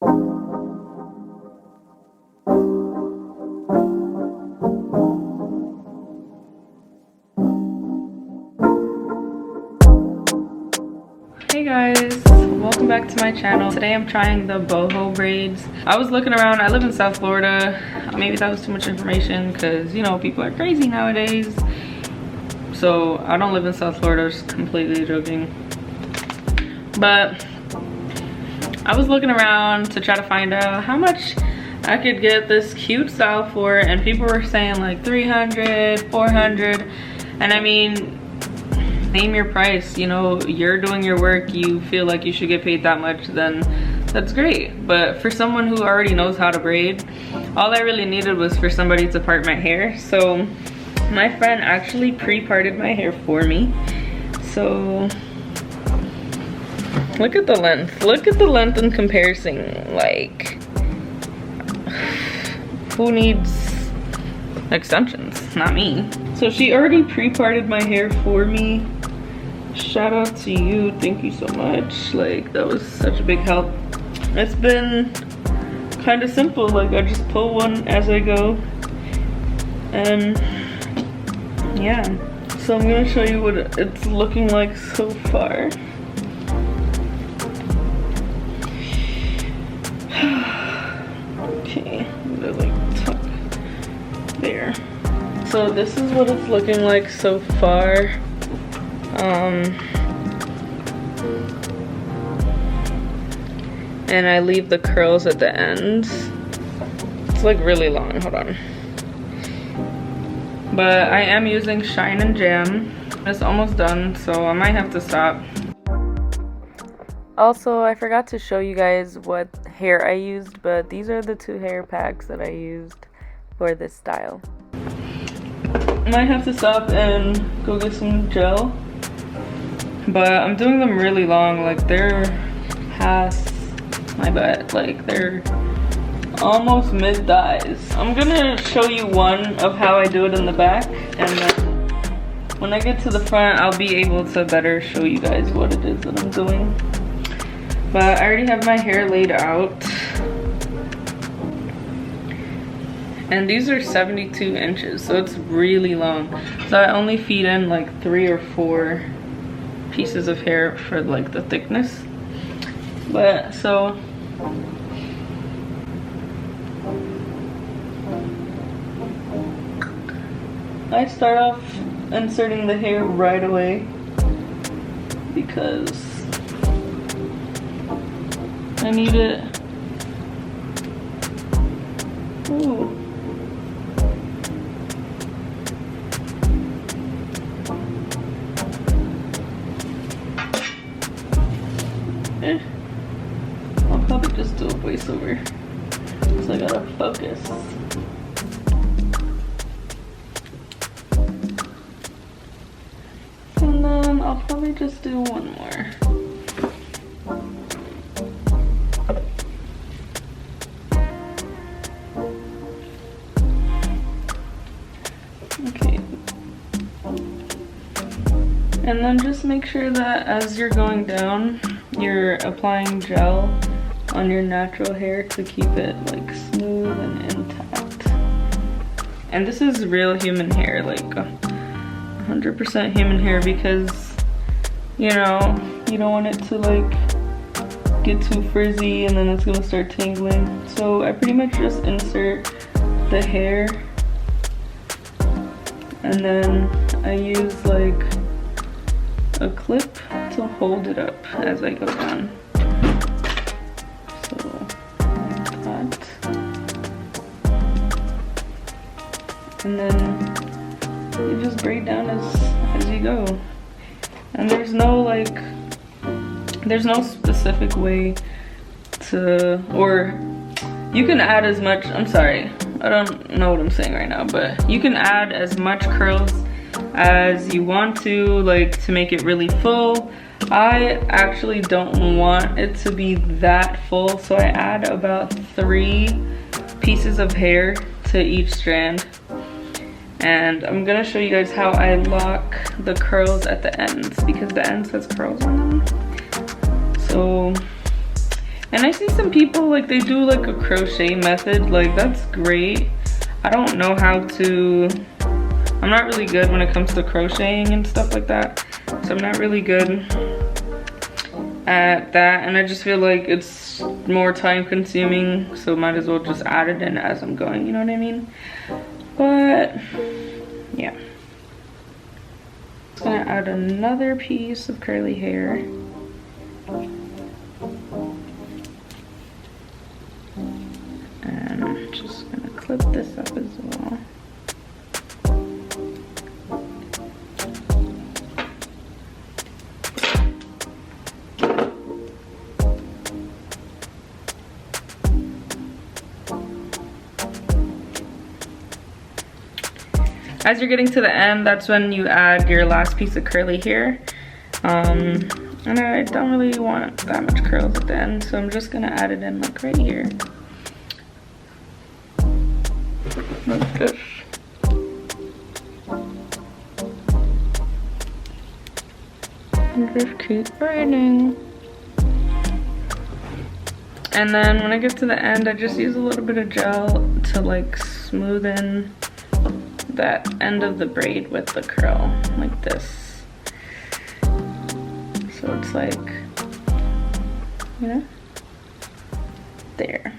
Hey guys, welcome back to my channel. Today I'm trying the boho braids. I was looking around. I live in South Florida. Maybe that was too much information because, you know, people are crazy nowadays. So I don't live in South Florida, just completely joking. But I was looking around to try to find out how much I could get this cute style for, and people were saying like 300, 400, and I mean, name your price. You know, you're doing your work, you feel like you should get paid that much, then that's great. But for someone who already knows how to braid, all I really needed was for somebody to part my hair. So my friend actually pre-parted my hair for me. So look at the length. Look at the length in comparison. Like, who needs extensions? Not me. So she already pre-parted my hair for me. Shout out to you, thank you so much. Like, that was such a big help. It's been kind of simple. Like, I just pull one as I go, and yeah. So I'm gonna show you what it's looking like so far. Okay, I'm gonna like tuck there. So this is what it's looking like so far. And I leave the curls at the end. It's like really long, hold on. But I am using Shine and Jam. It's almost done, so I might have to stop. Also, I forgot to show you guys what hair I used, but these are the 2 hair packs that I used for this style. Might have to stop and go get some gel. But I'm doing them really long, like they're past my butt, like they're almost mid-thighs. I'm gonna show you one of how I do it in the back, and then when I get to the front, I'll be able to better show you guys what it is that I'm doing. But I already have my hair laid out. And these are 72 inches, so it's really long. So I only feed in like 3 or 4 pieces of hair for like the thickness. But so I start off inserting the hair right away because I need it. Ooh. I'll probably just do a voiceover, so I gotta focus. And then I'll probably just do one more. Okay. And then just make sure that as you're going down, you're applying gel on your natural hair to keep it like smooth and intact. And this is real human hair, like 100% human hair, because you know, you don't want it to like get too frizzy and then it's gonna start tangling. So I pretty much just insert the hair, and then I use like a clip to hold it up as I go down. So like that. And then you just braid down as you go. And there's no like, there's no specific way to, or you can add as much, I'm sorry, I don't know what I'm saying right now, but you can add as much curls as you want to, like to make it really full. I actually don't want it to be that full, so I add about 3 pieces of hair to each strand. And I'm gonna show you guys how I lock the curls at the ends, because the ends has curls on them. So And I see some people like they do like a crochet method, like that's great. I don't know how to, I'm not really good when it comes to crocheting and stuff like that, so I'm not really good at that, and I just feel like it's more time consuming, so might as well just add it in as I'm going, you know what I mean? But yeah, just gonna add another piece of curly hair. And I'm just gonna clip this up as well. As you're getting to the end, that's when you add your last piece of curly hair. And I don't really want that much curls at the end, so I'm just gonna add it in like right here. Like this. And just keep braiding. And then when I get to the end, I just use a little bit of gel to like smoothen that end of the braid with the curl, like this. So it's like, you know, there.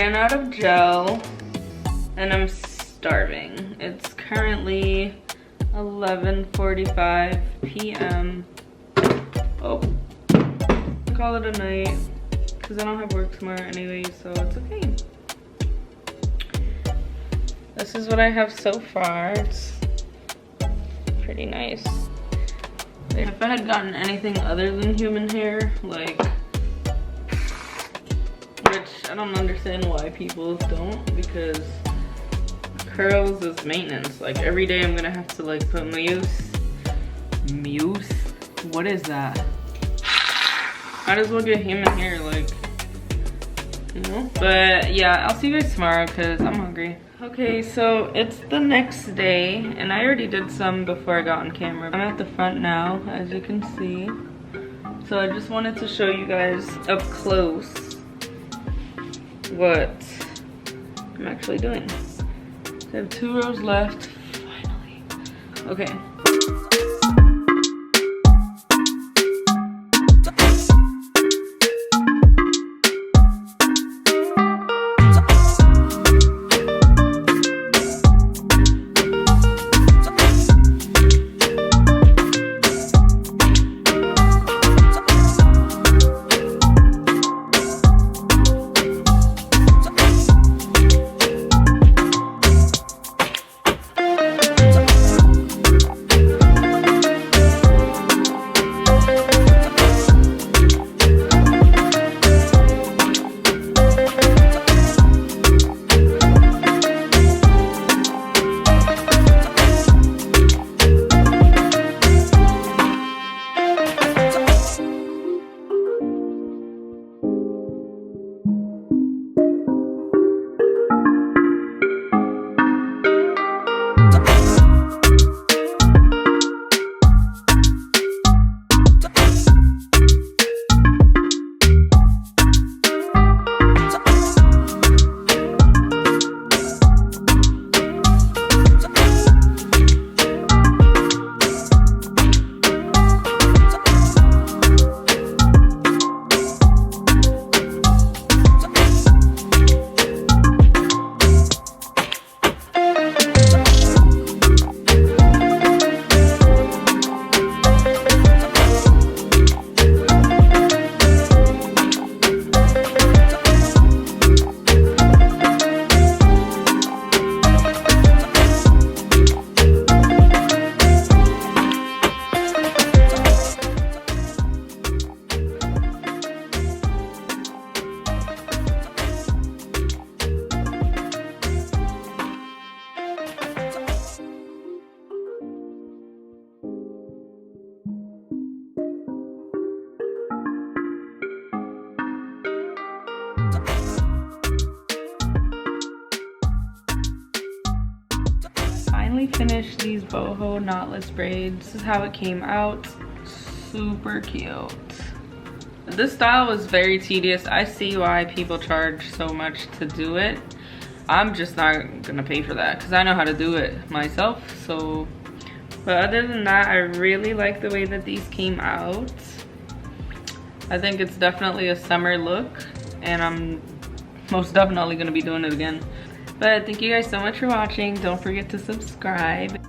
ran out of gel and I'm starving. It's currently 11:45 p.m. Oh, call it a night because I don't have work tomorrow anyway, so it's okay. This is what I have so far. It's pretty nice. If I had gotten anything other than human hair, like, which I don't understand why people don't, because curls is maintenance. Like, every day I'm gonna have to like put mousse. What is that? Might as well get human hair, like, you know? But yeah, I'll see you guys tomorrow because I'm hungry. Okay, so it's the next day and I already did some before I got on camera. I'm at the front now, as you can see. So I just wanted to show you guys up close what I'm actually doing. I have 2 rows left, finally. Okay. Finished these boho knotless braids. This is how it came out. Super cute. This style was very tedious. I see why people charge so much to do it. I'm just not gonna pay for that because I know how to do it myself. So, but other than that, I really like the way that these came out. I think it's definitely a summer look and I'm most definitely gonna be doing it again. But thank you guys so much for watching. Don't forget to subscribe.